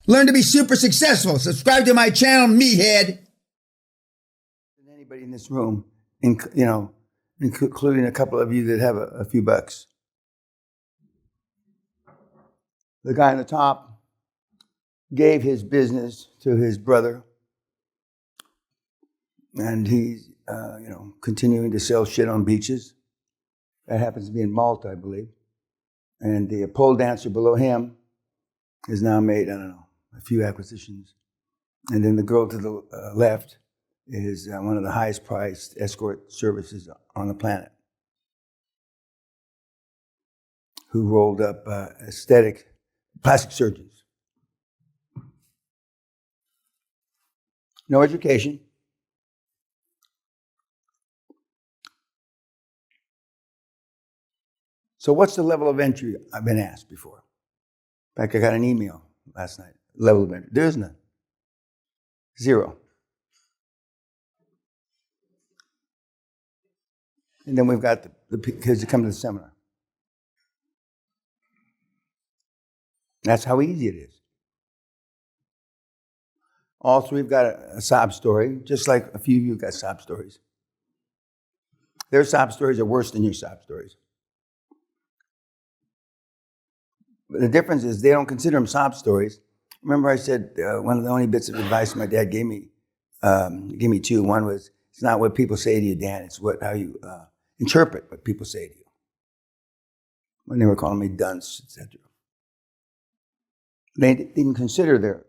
Learn to be super successful. Subscribe to my channel, Meathead. Anybody in this room, including a couple of you that have a few bucks. The guy on the top gave his business to his brother, and he's, continuing to sell shit on beaches. That happens to be in Malta, I believe. And the pole dancer below him has now made, a few acquisitions. And then the girl to the left is one of the highest priced escort services on the planet, who rolled up aesthetic plastic surgeons. No education. So what's the level of entry? I've been asked before. In fact, I got an email last night. Level of entry. There is none. 0. And then we've got the kids that come to the seminar. That's how easy it is. All three have got a sob story, just like a few of you got sob stories. Their sob stories are worse than your sob stories. But the difference is they don't consider them sob stories. Remember I said one of the only bits of advice my dad gave me, he gave me two. One was, it's not what people say to you, Dan, it's how you interpret what people say to you. When they were calling me dunce, etc. They didn't consider their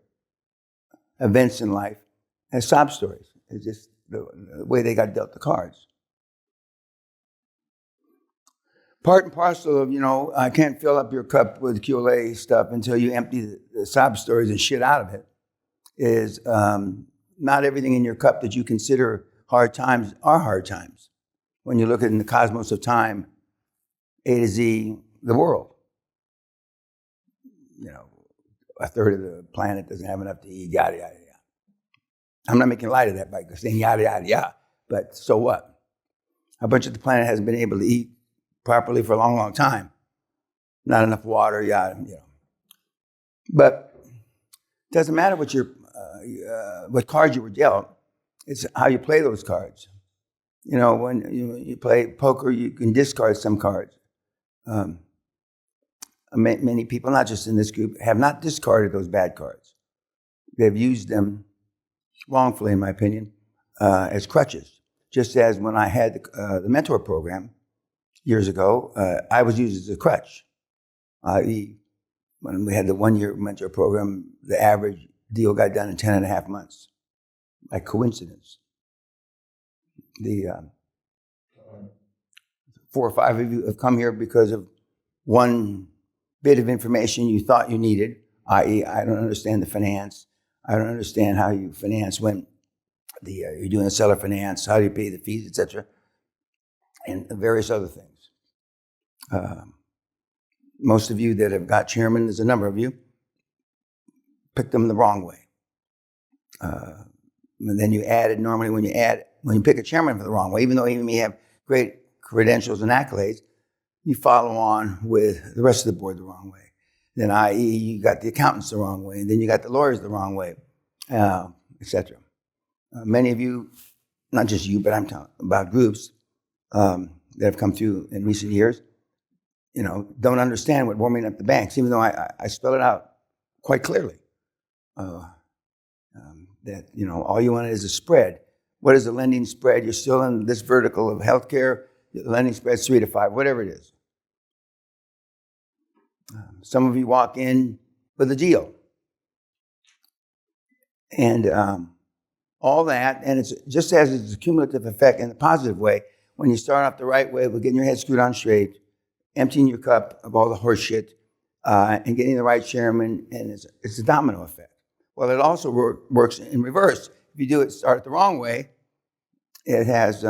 events in life as sob stories. It's just the way they got dealt the cards. Part and parcel of, I can't fill up your cup with QLA stuff until you empty the sob stories and shit out of it, is not everything in your cup that you consider hard times are hard times. When you look at in the cosmos of time, A to Z, the world. A third of the planet doesn't have enough to eat, yada, yada, yada. I'm not making light of that by saying yada, yada, yada, but so what? A bunch of the planet hasn't been able to eat properly for a long, long time. Not enough water, yada, But it doesn't matter what cards you were dealt. It's how you play those cards. When you play poker, you can discard some cards. Many people, not just in this group, have not discarded those bad cards. They've used them wrongfully, in my opinion, as crutches. Just as when I had the mentor program years ago, I was used as a crutch. I.e., when we had the 1-year mentor program, the average deal got done in 10 and a half months, by coincidence. The 4 or 5 of you have come here because of one bit of information you thought you needed, i.e., I don't understand the finance. I don't understand how you finance when you're doing a seller finance, how do you pay the fees, etc., and various other things. Most of you that have got chairman, there's a number of you, picked them the wrong way. And then you added, normally when you pick a chairman for the wrong way, even though he may have great credentials and accolades, you follow on with the rest of the board the wrong way. Then, i.e., you got the accountants the wrong way, and then you got the lawyers the wrong way, etc. Many of you, not just you, but I'm talking about groups that have come through in recent years, don't understand what warming up the banks, even though I spell it out quite clearly. That, all you want is a spread. What is the lending spread? You're still in this vertical of healthcare. The lending spread's 3 to 5, whatever it is. Some of you walk in with a deal. And all that, and it's just as it's a cumulative effect in a positive way, when you start off the right way with getting your head screwed on straight, emptying your cup of all the horse shit, and getting the right chairman, and it's a domino effect. Well, it also works in reverse. If you start the wrong way, it has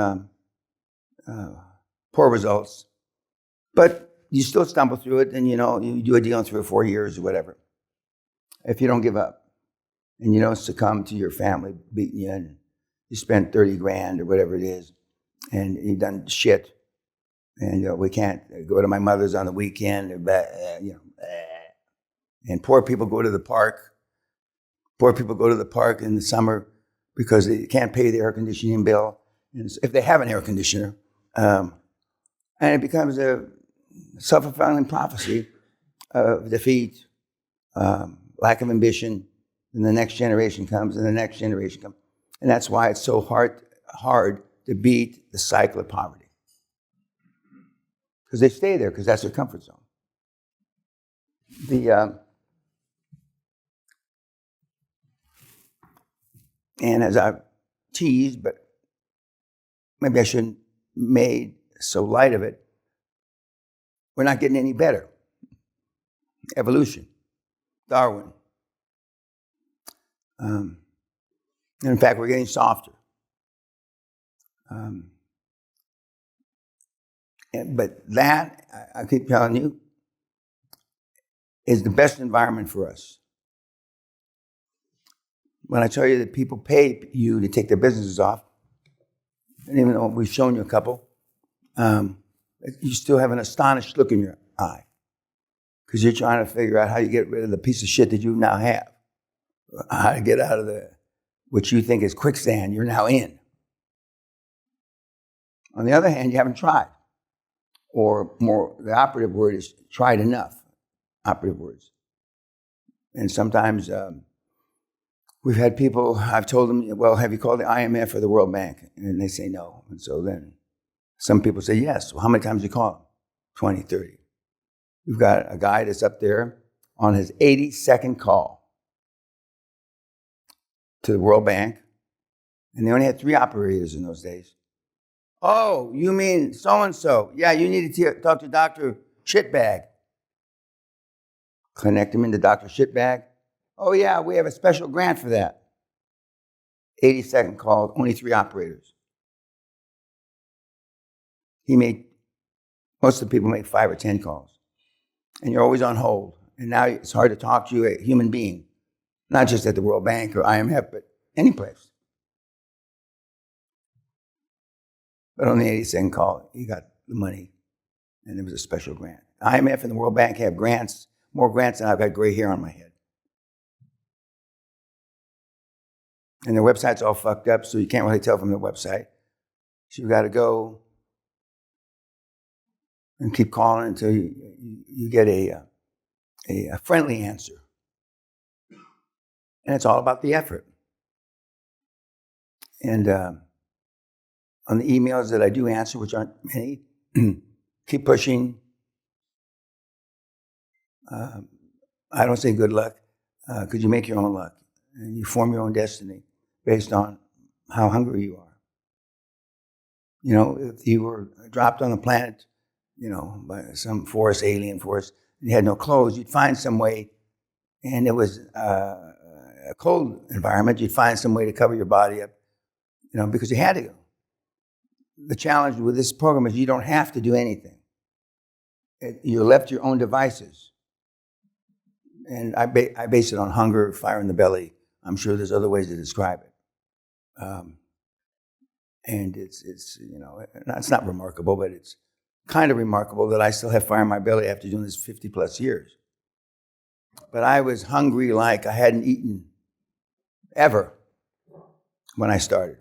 poor results. But you still stumble through it, and you do a deal in 3 or 4 years or whatever. If you don't give up, and you don't succumb to your family beating you, and you spent 30 grand or whatever it is, and you've done shit, and we can't go to my mother's on the weekend, and poor people go to the park Poor people go to the park in the summer because they can't pay the air conditioning bill, and if they have an air conditioner. And it becomes a self-fulfilling prophecy of defeat, lack of ambition, and the next generation comes, and the next generation comes. And that's why it's so hard to beat the cycle of poverty. Because they stay there, because that's their comfort zone. And as I've teased, but maybe I shouldn't made so light of it, we're not getting any better. Evolution, Darwin. And in fact, we're getting softer. But that, I keep telling you, is the best environment for us. When I tell you that people pay you to take their businesses off, and even though we've shown you a couple, you still have an astonished look in your eye because you're trying to figure out how you get rid of the piece of shit that you now have, how to get out of what you think is quicksand you're now in. On the other hand, you haven't tried. Or more, the operative word is tried enough, operative words. And sometimes we've had people, I've told them, well, have you called the IMF or the World Bank? And they say no. And so then some people say yes. Well, how many times do you call them? 20, 30. We've got a guy that's up there on his 82nd call to the World Bank. And they only had 3 operators in those days. Oh, you mean so-and-so. Yeah, you need to talk to Dr. Shitbag. Connect him into Dr. Shitbag. Oh, yeah, we have a special grant for that. 82nd call, only 3 operators. Most of the people make 5 or 10 calls. And you're always on hold. And now it's hard to talk to you, a human being. Not just at the World Bank or IMF, but any place. But on the 82nd call, he got the money, and there was a special grant. IMF and the World Bank have grants, more grants than I've got gray hair on my head. And their website's all fucked up, so you can't really tell from the website. So you've got to go and keep calling until you get a friendly answer. And it's all about the effort. And on the emails that I do answer, which aren't many, keep pushing. I don't say good luck, because you make your own luck. And you form your own destiny based on how hungry you are. You know, if you were dropped on the planet, you know, by some force, alien force, and you had no clothes, you'd find some way, and it was a cold environment, you'd find some way to cover your body up, you know, because you had to go. The challenge with this program is you don't have to do anything. You're left to your own devices. And I base it on hunger, fire in the belly. I'm sure there's other ways to describe it. And it's you know, it's not remarkable, but it's kind of remarkable that I still have fire in my belly after doing this 50 plus years. But I was hungry like I hadn't eaten ever when I started.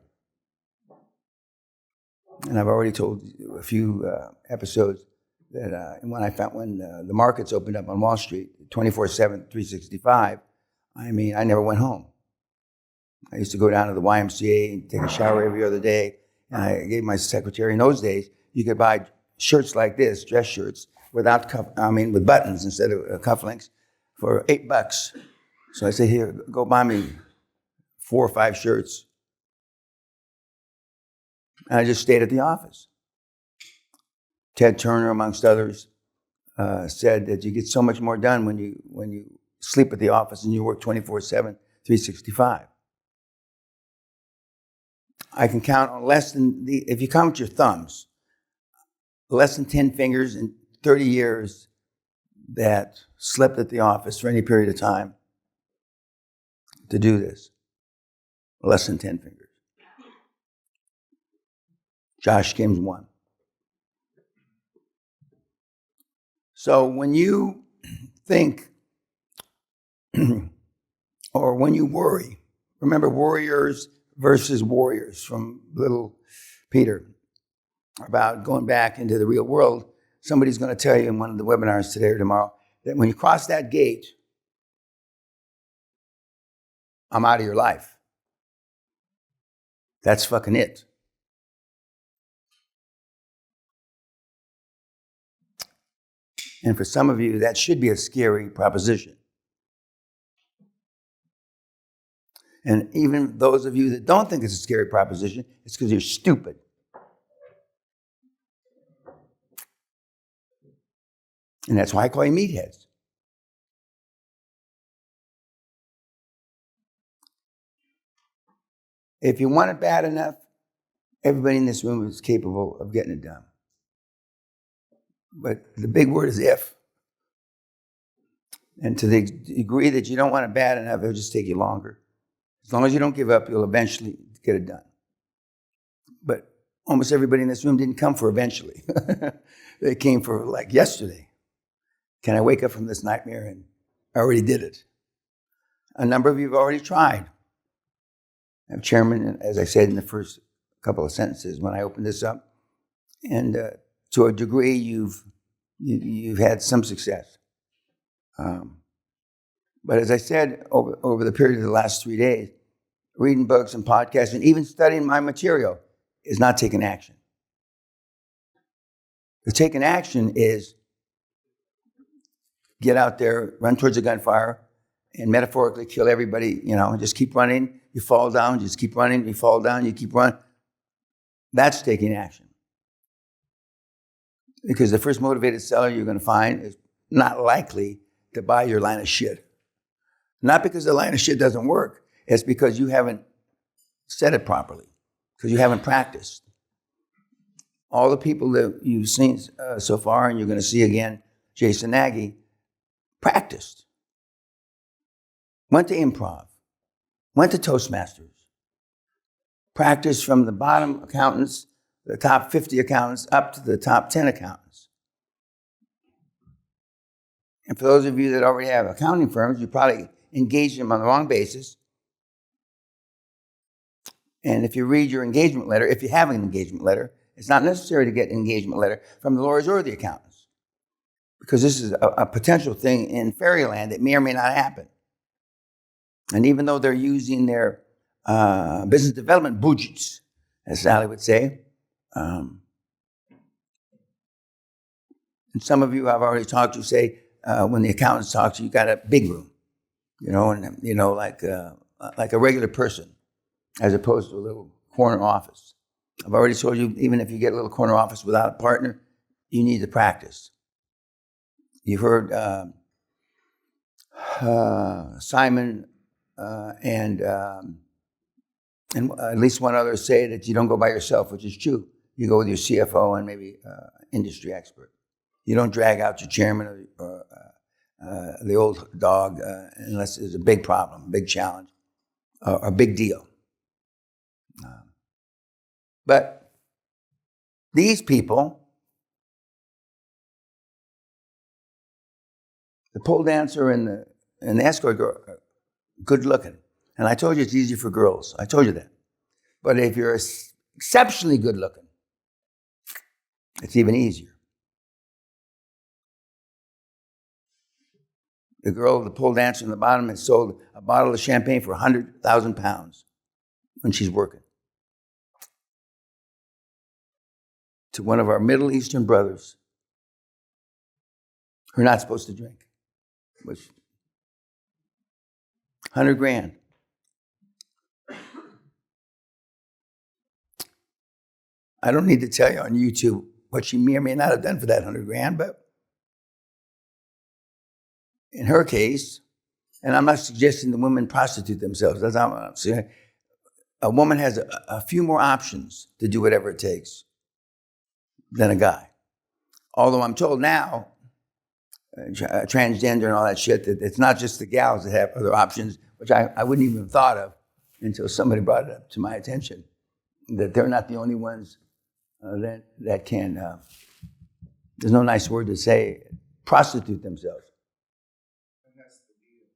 And I've already told you a few episodes that when the markets opened up on Wall Street, 24/7, 365, I mean, I never went home. I used to go down to the YMCA and take a shower every other day. And I gave my secretary, in those days, you could buy shirts like this, dress shirts, with buttons instead of cufflinks, for $8. So I said, here, go buy me 4 or 5 shirts. And I just stayed at the office. Ted Turner, amongst others, said that you get so much more done when you sleep at the office and you work 24/7, 365. I can count on if you count your thumbs, less than 10 fingers in 30 years that slept at the office for any period of time to do this. Less than 10 fingers. Josh Kim's one. So when you think, or when you worry. Remember warriors versus warriors from little Peter about going back into the real world. Somebody's going to tell you in one of the webinars today or tomorrow that when you cross that gate, I'm out of your life. That's fucking it. And for some of you, that should be a scary proposition. And even those of you that don't think it's a scary proposition, it's because you're stupid. And that's why I call you meatheads. If you want it bad enough, everybody in this room is capable of getting it done. But the big word is if. And to the degree that you don't want it bad enough, it'll just take you longer. As long as you don't give up, you'll eventually get it done. But almost everybody in this room didn't come for eventually. They came for like yesterday. Can I wake up from this nightmare? And I already did it. A number of you have already tried. I'm chairman, as I said in the first couple of sentences when I opened this up. And to a degree, you've had some success. But as I said, over the period of the last 3 days, reading books and podcasts and even studying my material is not taking action. The taking action is get out there, run towards a gunfire, and metaphorically kill everybody, just keep running. You fall down, just keep running. You fall down, you keep running. That's taking action. Because the first motivated seller you're going to find is not likely to buy your line of shit. Not because the line of shit doesn't work. It's because you haven't said it properly, because you haven't practiced. All the people that you've seen so far, and you're going to see again, Jason Nagy, practiced. Went to improv. Went to Toastmasters. Practiced from the bottom accountants, the top 50 accountants, up to the top 10 accountants. And for those of you that already have accounting firms, you probably engage them on the wrong basis. And if you read your engagement letter, if you have an engagement letter, it's not necessary to get an engagement letter from the lawyers or the accountants, because this is a potential thing in fairyland that may or may not happen. And even though they're using their business development budgets, as Sally would say, and some of you I've already talked to say, when the accountants talk to you, you got a big room, like a regular person, as opposed to a little corner office. I've already told you, even if you get a little corner office without a partner, you need to practice. You've heard Simon and at least one other say that you don't go by yourself, which is true. You go with your CFO and maybe industry expert. You don't drag out your chairman or the old dog unless there's a big problem, big challenge, or a big deal. But these people, the pole dancer and the escort girl, are good looking. And I told you it's easier for girls. I told you that. But if you're exceptionally good looking, it's even easier. The girl, the pole dancer in the bottom, has sold a bottle of champagne for 100,000 pounds when she's working. To one of our Middle Eastern brothers who are not supposed to drink, which 100 grand. I don't need to tell you on YouTube what she may or may not have done for that 100 grand, but in her case, and I'm not suggesting the women prostitute themselves, that's not what I'm saying. A woman has a few more options to do whatever it takes than a guy. Although I'm told now, transgender and all that shit, that it's not just the gals that have other options, which I wouldn't even have thought of until somebody brought it up to my attention, that they're not the only ones that can, there's no nice word to say, prostitute themselves. And that's the deal.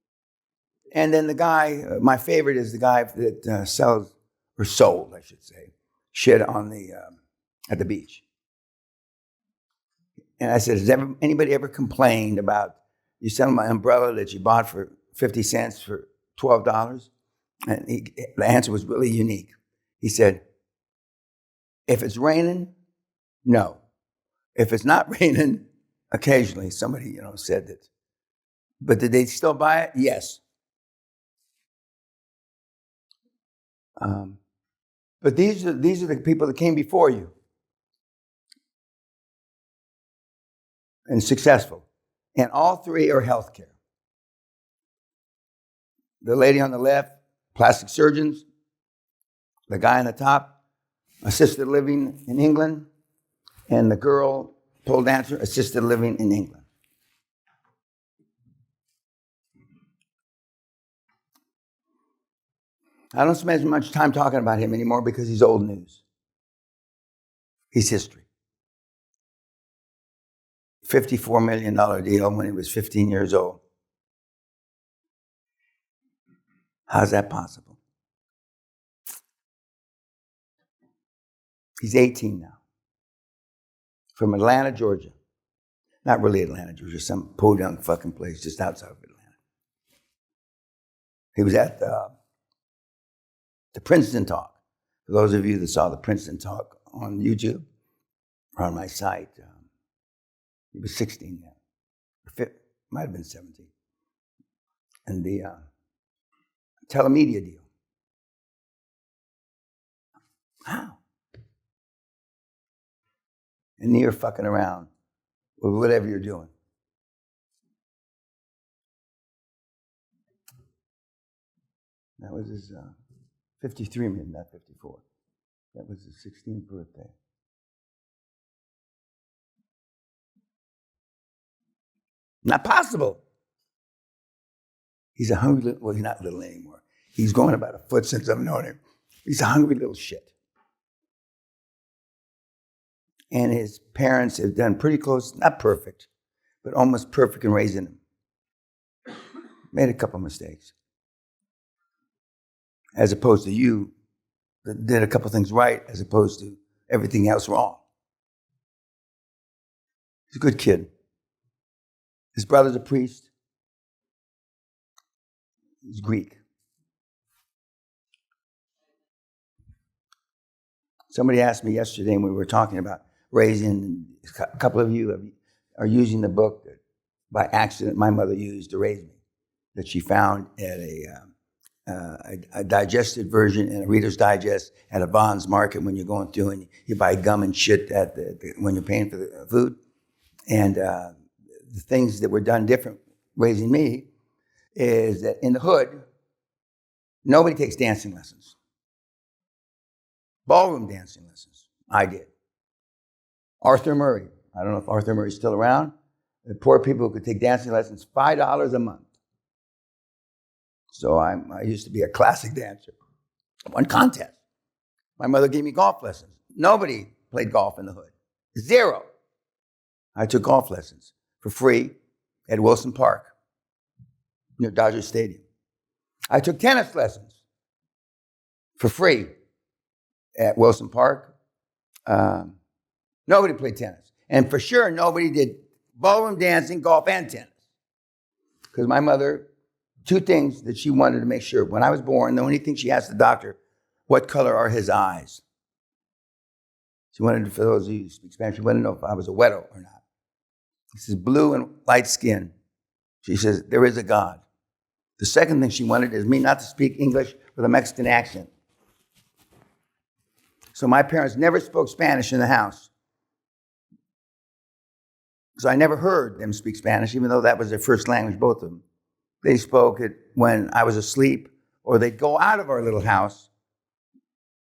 And then the guy, my favorite is the guy that sells, or sold, I should say, shit on the at the beach. And I said, has anybody ever complained about you selling my umbrella that you bought for 50 cents for $12? And the answer was really unique. He said, if it's raining, no. If it's not raining, occasionally somebody, said that. But did they still buy it? Yes. But these are the people that came before you and successful. And all three are healthcare. The lady on the left, plastic surgeons. The guy on the top, assisted living in England. And the girl, pole dancer, assisted living in England. I don't spend as much time talking about him anymore because he's old news. He's history. $54 million deal when he was 15 years old. How's that possible? He's 18 now. From Atlanta, Georgia. Not really Atlanta, Georgia, some podunk fucking place just outside of Atlanta. He was at the Princeton Talk. For those of you that saw the Princeton Talk on YouTube or on my site, he was 16 then. Might have been 17. And the telemedia deal. How? And you're fucking around with whatever you're doing. That was his 53 million, not 54. That was his 16th birthday. Not possible. He's a hungry little, well, he's not little anymore. He's grown about a foot since I've known him. He's a hungry little shit. And his parents have done pretty close, not perfect, but almost perfect in raising him. Made a couple mistakes. As opposed to you that did a couple things right, as opposed to everything else wrong. He's a good kid. His brother's a priest. He's Greek. Somebody asked me yesterday when we were talking about raising, a couple of you are using the book that by accident my mother used to raise me, that she found at a digested version in a Reader's Digest at a Vons Market when you're going through and you buy gum and shit at when you're paying for the food. And the things that were done different raising me is that in the hood, nobody takes dancing lessons. Ballroom dancing lessons. I did. Arthur Murray. I don't know if Arthur Murray's still around. The poor people who could take dancing lessons, $5 a month. So I used to be a classic dancer. I won contests. My mother gave me golf lessons. Nobody played golf in the hood. Zero. I took golf lessons for free at Wilson Park near Dodger Stadium. I took tennis lessons for free at Wilson Park. Nobody played tennis. And for sure, nobody did ballroom dancing, golf, and tennis. Because my mother, two things that she wanted to make sure. When I was born, the only thing she asked the doctor, what color are his eyes? She wanted, for those of you who speak Spanish, she wanted to know if I was a güero or not. He says, blue and light skin. She says, there is a God. The second thing she wanted is me not to speak English with a Mexican accent. So my parents never spoke Spanish in the house. So I never heard them speak Spanish, even though that was their first language, both of them. They spoke it when I was asleep, or they'd go out of our little house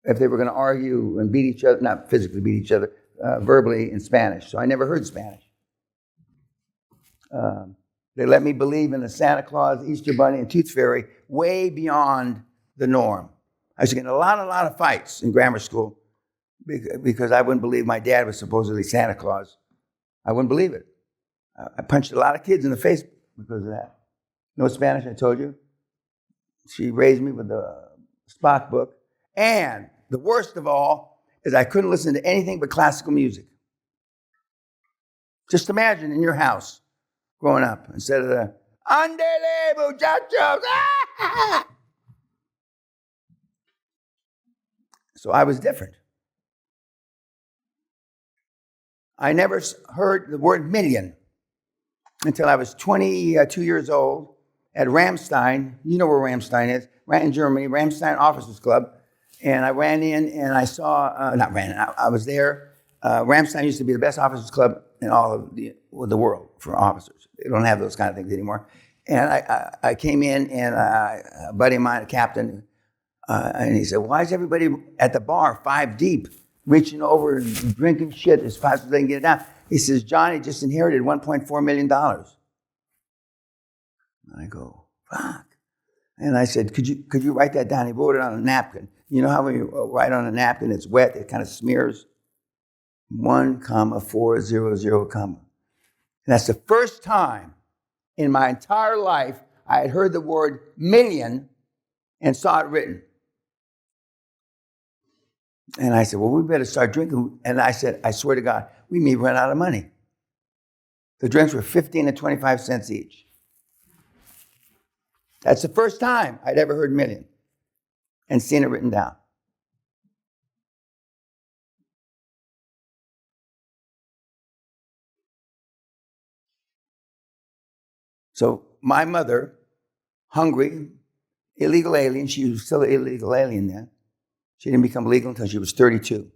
if they were going to argue and beat each other, not physically beat each other, verbally in Spanish. So I never heard Spanish. They let me believe in the Santa Claus, Easter Bunny, and Tooth Fairy way beyond the norm. I used to get in a lot of fights in grammar school because I wouldn't believe my dad was supposedly Santa Claus. I wouldn't believe it. I punched a lot of kids in the face because of that. No Spanish, I told you. She raised me with the Spock book. And the worst of all is I couldn't listen to anything but classical music. Just imagine in your house growing up, instead of the Andele muchachos. Ah! So I was different. I never heard the word million until I was 22 years old at Ramstein. You know where Ramstein is, right in Germany, Ramstein Officers Club. And I ran in and I saw, I was there. Ramstein used to be the best officers club in all of the world for officers. They don't have those kind of things anymore. And I came in and a buddy of mine, a captain, and he said, why is everybody at the bar 5 deep, reaching over and drinking shit as fast as they can get it down? He says, Johnny just inherited $1.4 million. And I go, fuck. And I said, could you write that down? He wrote it on a napkin. You know how when you write on a napkin, it's wet, it kind of smears? 1,400, comma. And that's the first time in my entire life I had heard the word million and saw it written. And I said, well, we better start drinking. And I said, I swear to God, we may run out of money. The drinks were 15 to 25 cents each. That's the first time I'd ever heard million and seen it written down. So my mother, hungry, illegal alien, she was still an illegal alien then. She didn't become legal until she was 32.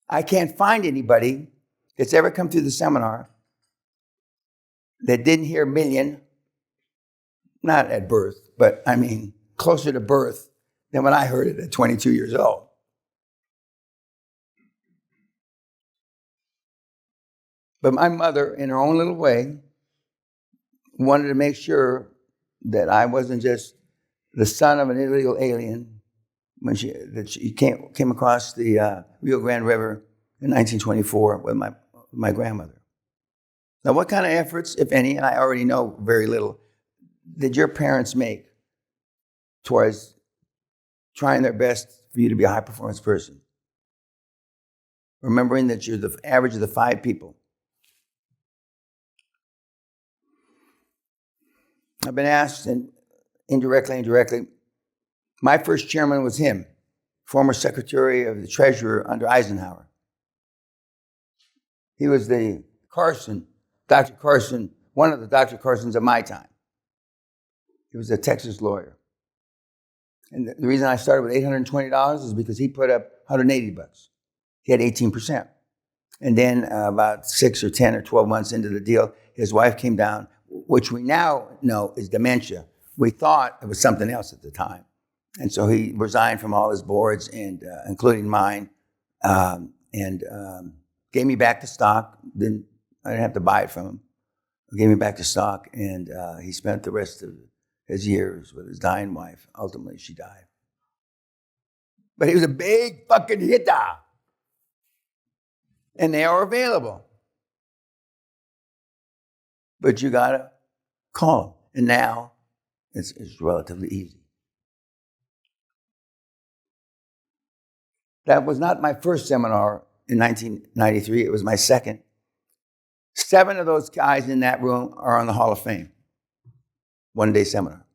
I can't find anybody that's ever come through the seminar that didn't hear million, not at birth, but I mean closer to birth than when I heard it at 22 years old. But my mother, in her own little way, wanted to make sure that I wasn't just the son of an illegal alien when she came across the Rio Grande River in 1924 with my grandmother. Now, what kind of efforts, if any, and I already know very little, did your parents make towards trying their best for you to be a high-performance person? Remembering that you're the average of the 5 people. I've been asked, and indirectly, my first chairman was him, former Secretary of the Treasurer under Eisenhower. He was the Dr. Carson, one of the Dr. Carsons of my time. He was a Texas lawyer. And the reason I started with $820 is because he put up $180. He had 18%. And then about 6 or 10 or 12 months into the deal, his wife came down, which we now know is dementia. We thought it was something else at the time. And so he resigned from all his boards, and including mine, and gave me back the stock. I didn't have to buy it from him. He gave me back the stock, and he spent the rest of his years with his dying wife. Ultimately, she died. But he was a big fucking hitter. And they are available. But you got to call them. And now it's relatively easy. That was not my first seminar in 1993. It was my second. 7 of those guys in that room are on the Hall of Fame. One-day seminar.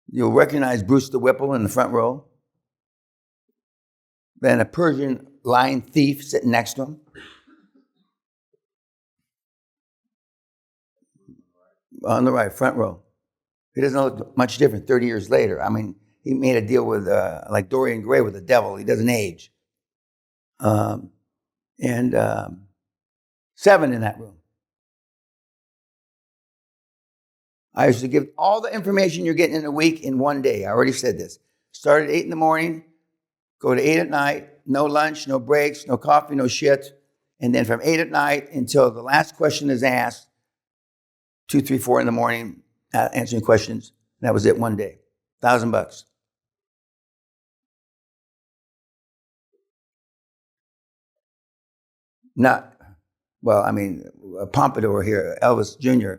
You'll recognize Bruce the Whipple in the front row. Then a Persian lion thief sitting next to him. On the right, front row. He doesn't look much different 30 years later. I mean, he made a deal with, like Dorian Gray with the devil. He doesn't age. 7 in that room. I used to give all the information you're getting in a week in one day. I already said this. Start at 8 in the morning, go to 8 at night, no lunch, no breaks, no coffee, no shit. And then from 8 at night until the last question is asked, 2, 3, 4 in the morning, answering questions. That was it, one day. $1,000. well, I mean, Pompadour here, Elvis Jr.,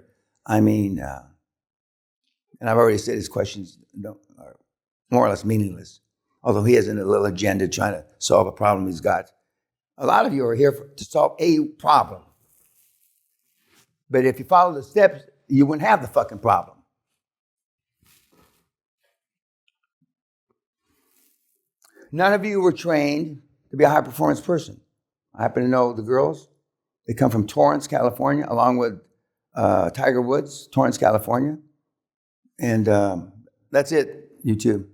I mean, and I've already said his questions are more or less meaningless, although he has a little agenda trying to solve a problem he's got. A lot of you are here to solve a problem. But if you follow the steps, you wouldn't have the fucking problem. None of you were trained to be a high-performance person. I happen to know the girls. They come from Torrance, California, along with Tiger Woods, Torrance, California. And that's it, you two.